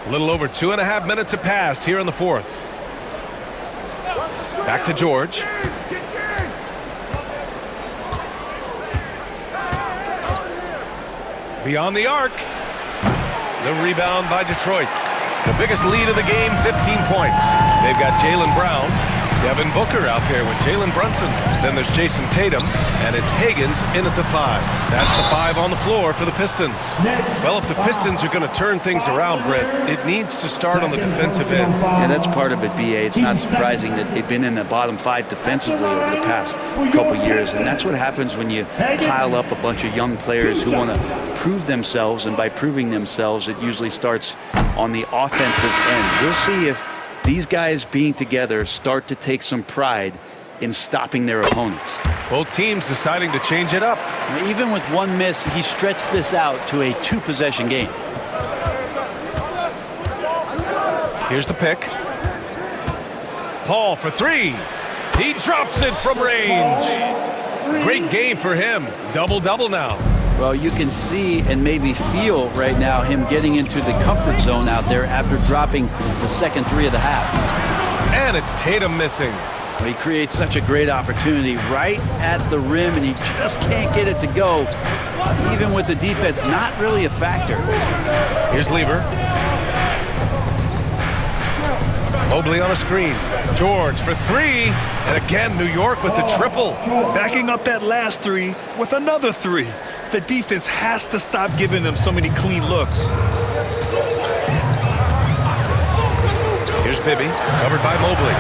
A little over 2.5 minutes have passed here in the fourth. Back to George. Beyond the arc. The rebound by Detroit. The biggest lead of the game, 15 points. They've got Jaylen Brown, Devin Booker out there with Jalen Brunson. Then there's Jason Tatum, and it's Higgins in at the 5. That's the 5 on the floor for the Pistons. Well, if the Pistons are going to turn things around, Brett, it needs to start on the defensive end. Yeah, that's part of it, B.A. It's not surprising that they've been in the bottom 5 defensively over the past couple years, and that's what happens when you pile up a bunch of young players who want to prove themselves, and by proving themselves, it usually starts on the offensive end. We'll see if these guys being together start to take some pride in stopping their opponents. Both teams deciding to change it up. Now, even with one miss, he stretched this out to a 2-possession game. Here's the pick. Paul for 3. He drops it from range. Great game for him. Double-double now. Well, you can see and maybe feel right now him getting into the comfort zone out there after dropping the second 3 of the half. And it's Tatum missing. Well, he creates such a great opportunity right at the rim, and he just can't get it to go. Even with the defense not really a factor. Here's Lever. Mobley on a screen. George for 3. And again, New York with the triple. Backing up that last 3 with another 3. The defense has to stop giving them so many clean looks. Here's Bibby, covered by Mobley.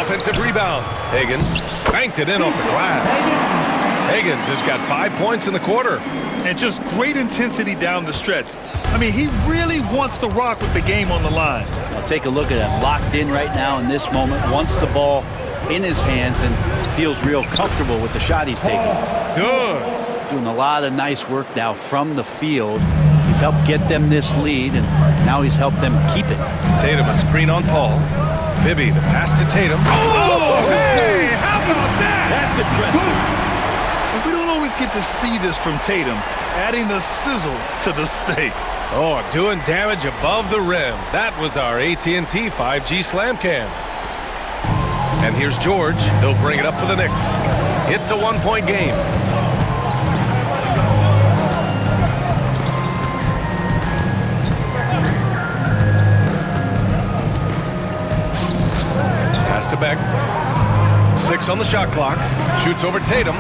Offensive rebound. Higgins banked it in off the glass. Higgins has got 5 points in the quarter. And just great intensity down the stretch. I mean, he really wants to rock with the game on the line. Now take a look at him, locked in right now in this moment, wants the ball in his hands and feels real comfortable with the shot he's taking. Good. Doing a lot of nice work now from the field. He's helped get them this lead, and now he's helped them keep it. Tatum a screen on Paul. Bibby the pass to Tatum. Oh, hey! How about that? That's impressive. We don't always get to see this from Tatum, adding the sizzle to the steak. Oh, doing damage above the rim. That was our AT&T 5G Slam Cam. And here's George. He'll bring it up for the Knicks. It's a 1-point game. Pass to Beck. 6 on the shot clock. Shoots over Tatum.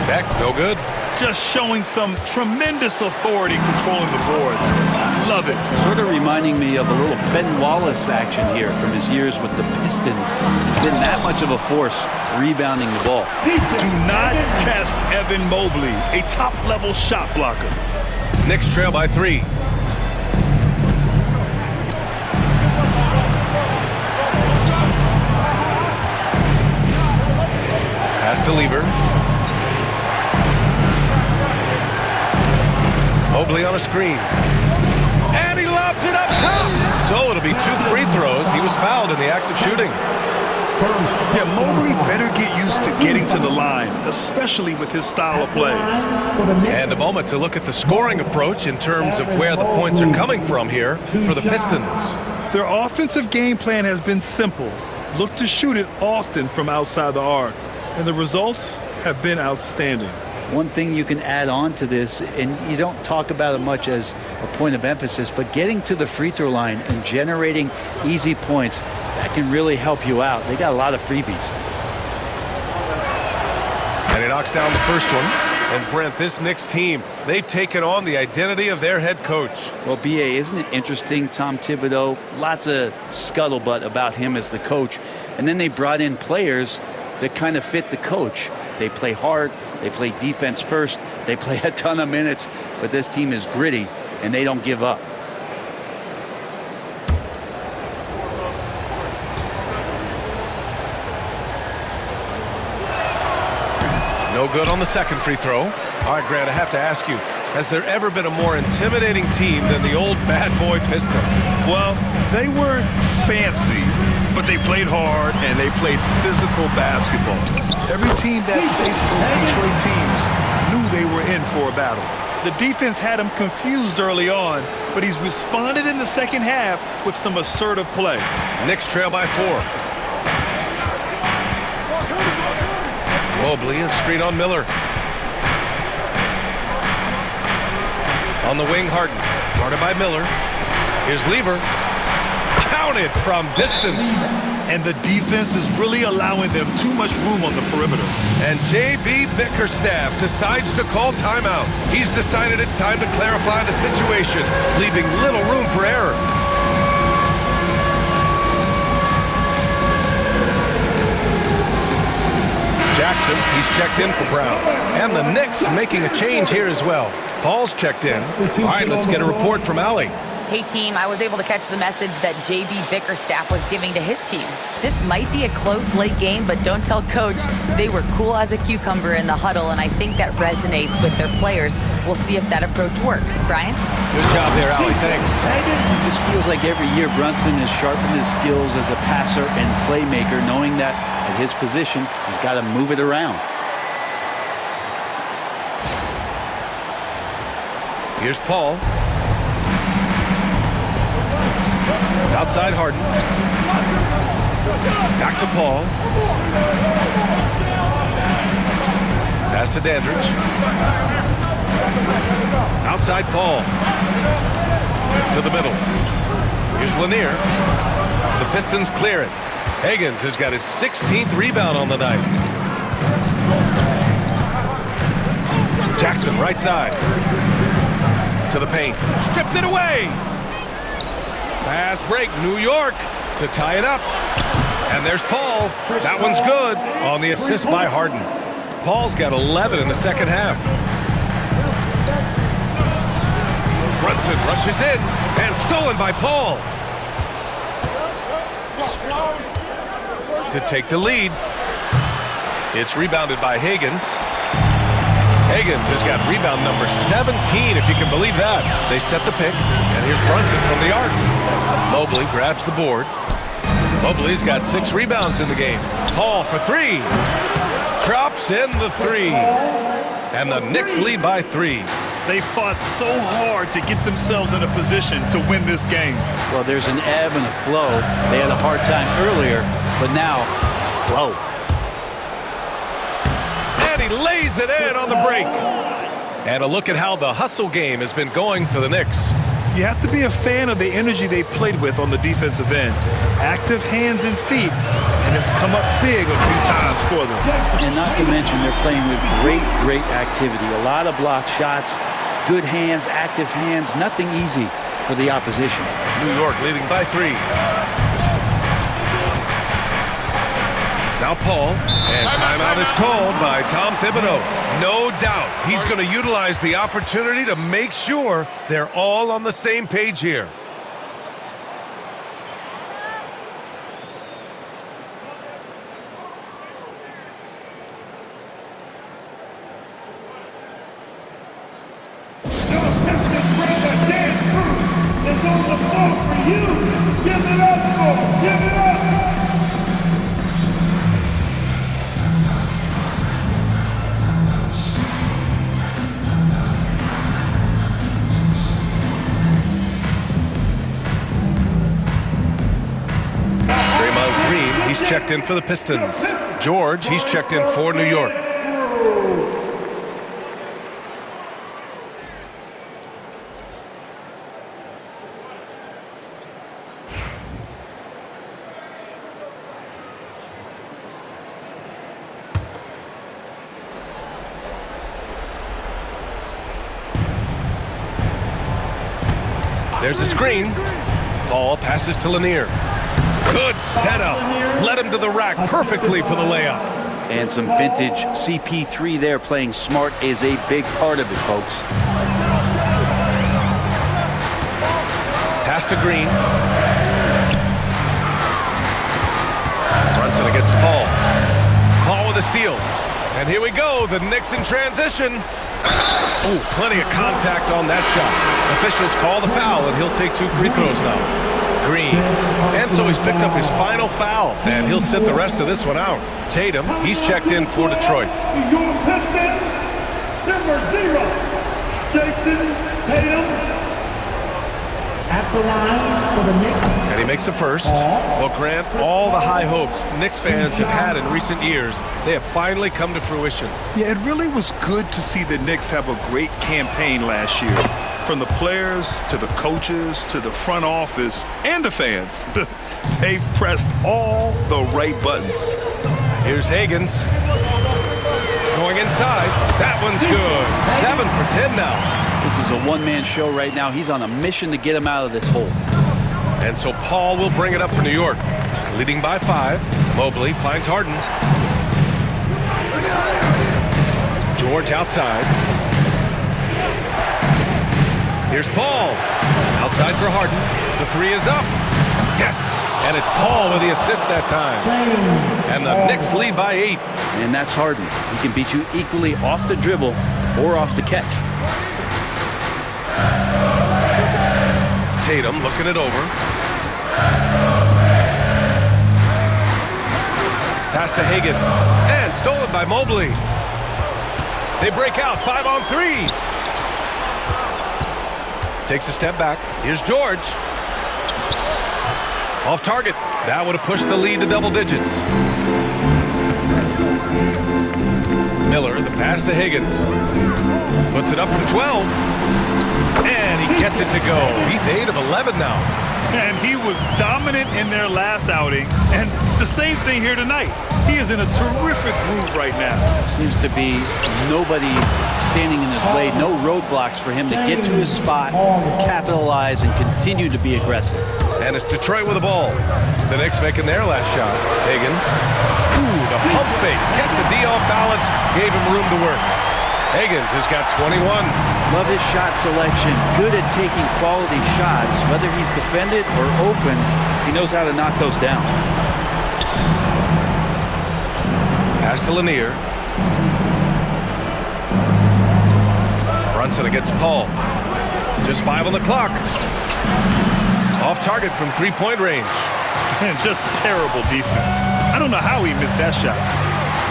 Beck, no good. Just showing some tremendous authority controlling the boards. I love it. Sort of reminding me of a little Ben Wallace action here from his years with the Pistons. He's been that much of a force rebounding the ball. Do not test Evan Mobley, a top-level shot blocker. Knicks trail by 3. Pass to Lever. Mobley on a screen. And he lobs it up top. So it'll be 2 free throws. He was fouled in the act of shooting. Yeah, Mobley better get used to getting to the line, especially with his style of play. And a moment to look at the scoring approach in terms of where the points are coming from here for the Pistons. Their offensive game plan has been simple. Look to shoot it often from outside the arc. And the results have been outstanding. One thing you can add on to this, and you don't talk about it much as a point of emphasis, but getting to the free throw line and generating easy points, that can really help you out. They got a lot of freebies. And he knocks down the first one. And Brent, this Knicks team, they've taken on the identity of their head coach. Well, B.A., isn't it interesting? Tom Thibodeau, lots of scuttlebutt about him as the coach. And then they brought in players that kind of fit the coach. They play hard, they play defense first, they play a ton of minutes, but this team is gritty and they don't give up. No good on the second free throw. All right, Grant, I have to ask you, has there ever been a more intimidating team than the old bad boy Pistons? Well, they weren't fancy, but they played hard and they played physical basketball. Every team that faced those Detroit teams knew they were in for a battle. The defense had him confused early on, but he's responded in the second half with some assertive play. Knicks trail by 4. Mobley, a screen on Miller. On the wing, Harden. Guarded by Miller. Here's Lever. Counted from distance. And the defense is really allowing them too much room on the perimeter. And J.B. Bickerstaff decides to call timeout. He's decided it's time to clarify the situation, leaving little room for error. Jackson, he's checked in for Brown. And the Knicks making a change here as well. Paul's checked in. All right, let's get a report from Allie. Hey team, I was able to catch the message that J.B. Bickerstaff was giving to his team. This might be a close late game, but don't tell coach. They were cool as a cucumber in the huddle, and I think that resonates with their players. We'll see if that approach works. Brian? Good job there, Allie. Thanks. It just feels like every year Brunson has sharpened his skills as a passer and playmaker, knowing that at his position, he's got to move it around. Here's Paul. Outside Harden. Back to Paul. Pass to Dandridge. Outside Paul. To the middle. Here's Lanier. The Pistons clear it. Higgins has got his 16th rebound on the night. Jackson right side. To the paint. Stripped it away. Fast break, New York to tie it up. And there's Paul. That one's good on the assist by Harden. Paul's got 11 in the second half. Brunson rushes in and stolen by Paul. To take the lead. It's rebounded by Higgins. Higgins has got rebound number 17, if you can believe that. They set the pick, and here's Brunson from the arc. Mobley grabs the board. Mobley's got 6 rebounds in the game. Paul for 3. Drops in the 3. And the Knicks lead by 3. They fought so hard to get themselves in a position to win this game. Well, there's an ebb and a flow. They had a hard time earlier, but now, flow. And he lays it in on the break. And a look at how the hustle game has been going for the Knicks. You have to be a fan of the energy they've played with on the defensive end. Active hands and feet, and it's come up big a few times for them. And not to mention, they're playing with great activity. A lot of block shots, good hands, active hands, nothing easy for the opposition. New York leading by 3. Now Paul, and timeout is called by Tom Thibodeau. No doubt he's going to utilize the opportunity to make sure they're all on the same page here. It's on the floor for you. Give it up, Paul. Give it up. He's checked in for the Pistons. George, he's checked in for New York. There's a screen. Paul passes to Lanier. Good setup. Led him to the rack perfectly for the layup. And some vintage CP3 there. Playing smart is a big part of it, folks. Pass to Green. Brunson against Paul. Paul with a steal. And here we go. The Knicks in transition. Oh, plenty of contact on that shot. Officials call the foul, and he'll take 2 free throws now. Green. And so he's picked up his final foul, and he'll sit the rest of this one out. Tatum, he's checked in for Detroit. Your Pistons, number 0, Jason At the line for the Knicks. And he makes the first. Well, Grant, all the high hopes Knicks fans have had in recent years, they have finally come to fruition. Yeah, it really was good to see the Knicks have a great campaign last year. From the players to the coaches to the front office and the fans. They've pressed all the right buttons. Here's Higgins. Going inside. That one's good. 7 for 10 now. This is a one-man show right now. He's on a mission to get him out of this hole. And so Paul will bring it up for New York. Leading by 5. Mobley finds Harden. George outside. Here's Paul. Outside for Harden. The 3 is up. Yes! And it's Paul with the assist that time. And the Knicks lead by 8. And that's Harden. He can beat you equally off the dribble or off the catch. Tatum looking it over. Pass to Higgins. And stolen by Mobley. They break out. 5 on 3. Takes a step back. Here's George. Off target. That would have pushed the lead to double digits. Miller, the pass to Higgins. Puts it up from 12. And he gets it to go. He's 8 of 11 now. And he was dominant in their last outing. And the same thing here tonight. He is in a terrific groove right now. Seems to be nobody standing in his way, no roadblocks for him to get to his spot, capitalize, and continue to be aggressive. And it's Detroit with the ball. The Knicks making their last shot. Higgins. Ooh, the pump fake. Kept the D off balance. Gave him room to work. Higgins has got 21. Love his shot selection. Good at taking quality shots. Whether he's defended or open, he knows how to knock those down. Pass to Lanier. Brunson against Paul. Just 5 on the clock. Off target from 3-point range. And just terrible defense. I don't know how he missed that shot.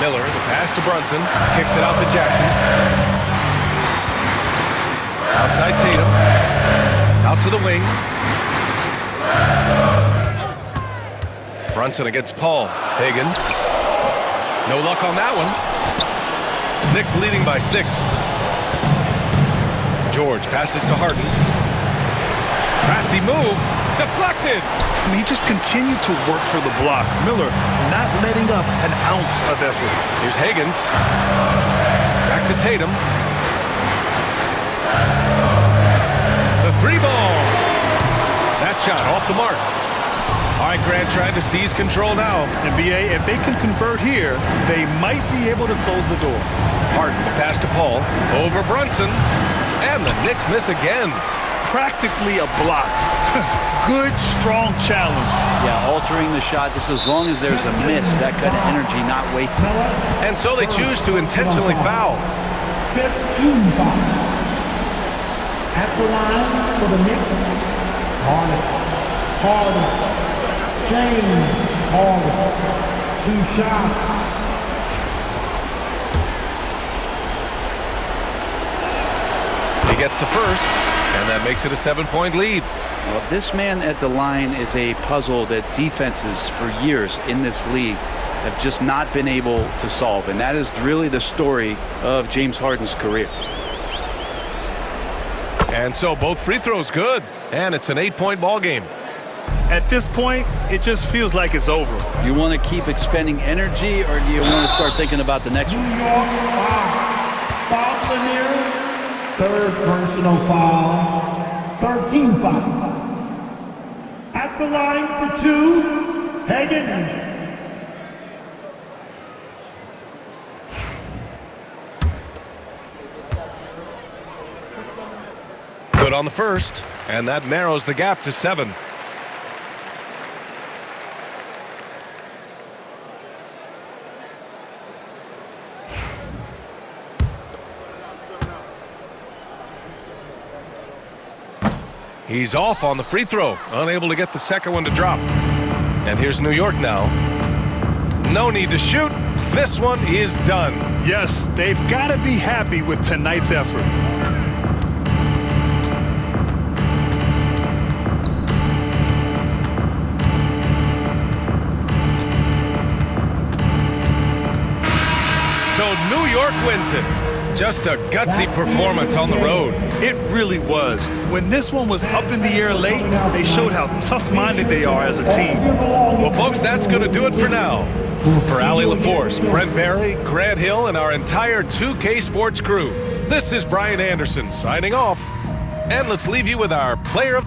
Miller, the pass to Brunson. Kicks it out to Jackson. Outside Tatum. Out to the wing. Brunson against Paul. Higgins. No luck on that one. Knicks leading by 6. George passes to Harden. Crafty move. Deflected. He just continued to work for the block. Miller not letting up an ounce of effort. Here's Higgins. Back to Tatum. The 3-ball. That shot off the mark. All right, Grant trying to seize control now. NBA, if they can convert here, they might be able to close the door. Harden, the pass to Paul. Over Brunson. And the Knicks miss again. Practically a block. Good, strong challenge. Yeah, altering the shot just as long as there's a miss, that kind of energy not wasted. And so they choose to intentionally foul. 15 foul. At the line for the Knicks, Harden. James Harden. 2 shots. He gets the first, and that makes it a 7-point lead. Well, this man at the line is a puzzle that defenses for years in this league have just not been able to solve, and that is really the story of James Harden's career. And so both free throws good, and it's an 8-point ball game. At this point, it just feels like it's over. You want to keep expending energy, or do you want to start thinking about the next one? New York foul. Lanier. 3rd personal foul. 13 foul. At the line for 2, Higgins. Good on the first, and that narrows the gap to 7. He's off on the free throw, unable to get the second one to drop. And here's New York now. No need to shoot. This one is done. Yes, they've got to be happy with tonight's effort. New York wins it. Just a gutsy performance on the road. It really was. When this one was up in the air late, they showed how tough-minded they are as a team. Well, folks, that's going to do it for now. For Allie LaForce, Brent Barry, Grant Hill, and our entire 2K Sports crew, this is Brian Anderson signing off. And let's leave you with our player of